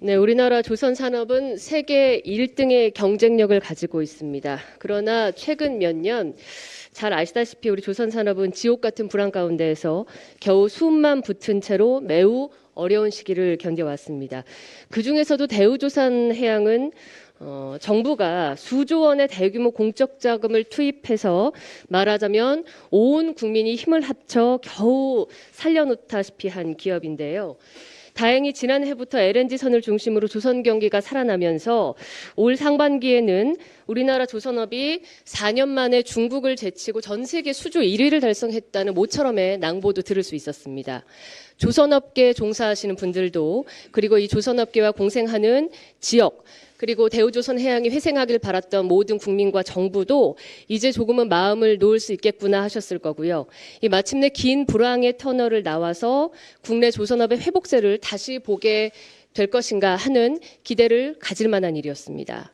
네, 우리나라 조선산업은 세계 1등의 경쟁력을 가지고 있습니다. 그러나 최근 몇 년 잘 아시다시피 우리 조선산업은 지옥 같은 불안 가운데에서 겨우 숨만 붙은 채로 매우 어려운 시기를 견뎌왔습니다. 그중에서도 대우조선해양은 정부가 수조 원의 대규모 공적 자금을 투입해서 말하자면 온 국민이 힘을 합쳐 겨우 살려놓다시피 한 기업인데요. 다행히 지난해부터 LNG선을 중심으로 조선 경기가 살아나면서 올 상반기에는 우리나라 조선업이 4년 만에 중국을 제치고 전 세계 수주 1위를 달성했다는 모처럼의 낭보도 들을 수 있었습니다. 조선업계에 종사하시는 분들도 그리고 이 조선업계와 공생하는 지역 그리고 대우조선해양이 회생하길 바랐던 모든 국민과 정부도 이제 조금은 마음을 놓을 수 있겠구나 하셨을 거고요. 이 마침내 긴 불황의 터널을 나와서 국내 조선업의 회복세를 다시 보게 될 것인가 하는 기대를 가질 만한 일이었습니다.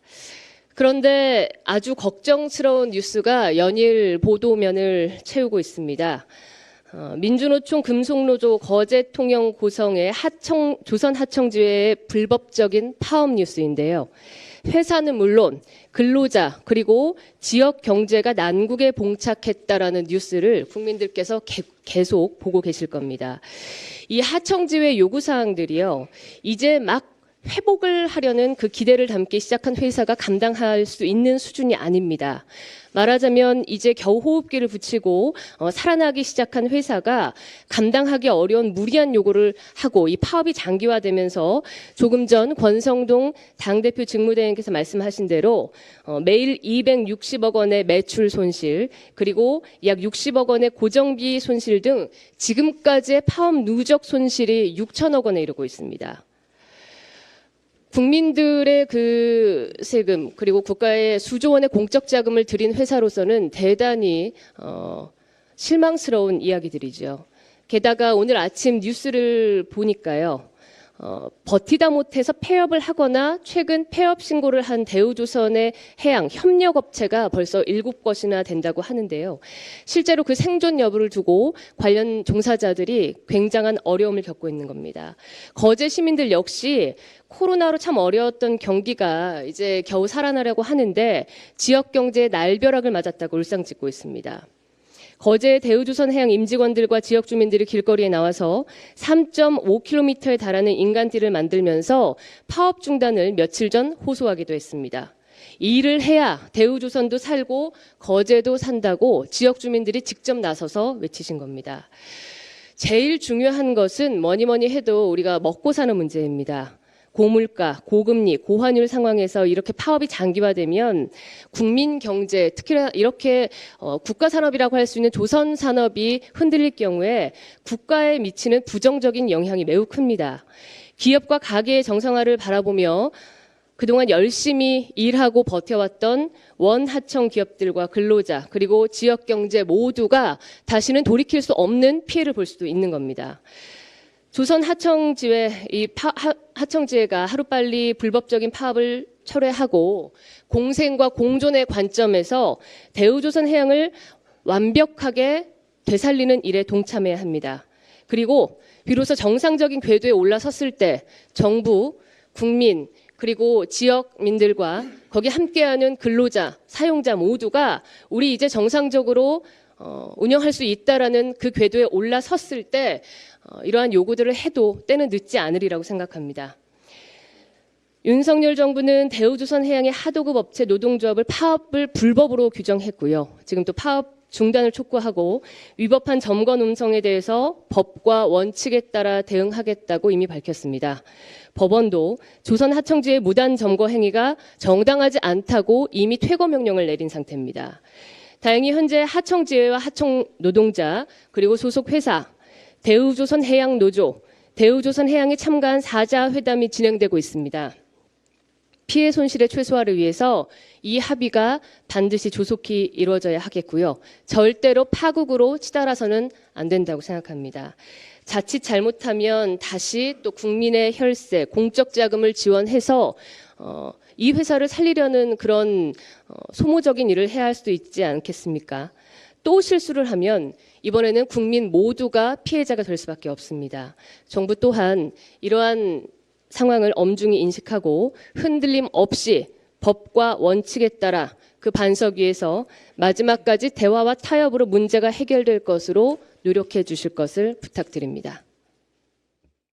그런데 아주 걱정스러운 뉴스가 연일 보도면을 채우고 있습니다. 민주노총 금속노조 거제 통영 고성의 조선 하청지회의 불법적인 파업 뉴스인데요. 회사는 물론 근로자 그리고 지역 경제가 난국에 봉착했다라는 뉴스를 국민들께서 계속 보고 계실 겁니다. 이 하청지회 요구사항들이요. 이제 막 회복을 하려는 그 기대를 담기 시작한 회사가 감당할 수 있는 수준이 아닙니다. 말하자면 이제 겨우 호흡기를 붙이고 살아나기 시작한 회사가 감당하기 어려운 무리한 요구를 하고 이 파업이 장기화되면서 조금 전 권성동 당대표 직무대행께서 말씀하신 대로 매일 260억 원의 매출 손실 그리고 약 60억 원의 고정비 손실 등 지금까지의 파업 누적 손실이 6천억 원에 이르고 있습니다. 국민들의 그 세금 그리고 국가의 수조 원의 공적 자금을 들인 회사로서는 대단히 실망스러운 이야기들이죠. 게다가 오늘 아침 뉴스를 보니까요. 버티다 못해서 폐업을 하거나 최근 폐업 신고를 한 대우조선의 해양 협력업체가 벌써 7곳이나 된다고 하는데요. 실제로 그 생존 여부를 두고 관련 종사자들이 굉장한 어려움을 겪고 있는 겁니다. 거제 시민들 역시 코로나로 참 어려웠던 경기가 이제 겨우 살아나려고 하는데 지역 경제의 날벼락을 맞았다고 울상짓고 있습니다. 거제 대우조선해양 임직원들과 지역 주민들이 길거리에 나와서 3.5km에 달하는 인간띠를 만들면서 파업 중단을 며칠 전 호소하기도 했습니다. 이 일을 해야 대우조선도 살고 거제도 산다고 지역 주민들이 직접 나서서 외치신 겁니다. 제일 중요한 것은 뭐니 해도 우리가 먹고 사는 문제입니다. 고물가, 고금리, 고환율 상황에서 이렇게 파업이 장기화되면 국민 경제, 특히나 이렇게 국가 산업이라고 할 수 있는 조선 산업이 흔들릴 경우에 국가에 미치는 부정적인 영향이 매우 큽니다. 기업과 가게의 정상화를 바라보며 그동안 열심히 일하고 버텨왔던 원하청 기업들과 근로자 그리고 지역 경제 모두가 다시는 돌이킬 수 없는 피해를 볼 수도 있는 겁니다. 조선 하청지회, 하청지회가 하루빨리 불법적인 파업을 철회하고 공생과 공존의 관점에서 대우조선해양을 완벽하게 되살리는 일에 동참해야 합니다. 그리고 비로소 정상적인 궤도에 올라섰을 때 정부, 국민, 그리고 지역민들과 거기 함께하는 근로자, 사용자 모두가 우리 이제 정상적으로 운영할 수 있다라는 그 궤도에 올라섰을 때 이러한 요구들을 해도 때는 늦지 않으리라고 생각합니다. 윤석열 정부는 대우조선해양의 하도급 업체 노동조합을 파업을 불법으로 규정했고요. 지금 또 파업 중단을 촉구하고 위법한 점거 음성에 대해서 법과 원칙에 따라 대응하겠다고 이미 밝혔습니다. 법원도 조선 하청지의 무단 점거 행위가 정당하지 않다고 이미 퇴거 명령을 내린 상태입니다. 다행히 현재 하청지회와 하청 노동자 그리고 소속 회사 대우조선해양노조, 대우조선해양이 참가한 4자 회담이 진행되고 있습니다. 피해 손실의 최소화를 위해서 이 합의가 반드시 조속히 이루어져야 하겠고요. 절대로 파국으로 치달아서는 안 된다고 생각합니다. 자칫 잘못하면 다시 또 국민의 혈세, 공적 자금을 지원해서 이 회사를 살리려는 그런 소모적인 일을 해야 할 수도 있지 않겠습니까? 또 실수를 하면 이번에는 국민 모두가 피해자가 될 수밖에 없습니다. 정부 또한 이러한 상황을 엄중히 인식하고 흔들림 없이 법과 원칙에 따라 그 반석 위에서 마지막까지 대화와 타협으로 문제가 해결될 것으로 노력해 주실 것을 부탁드립니다.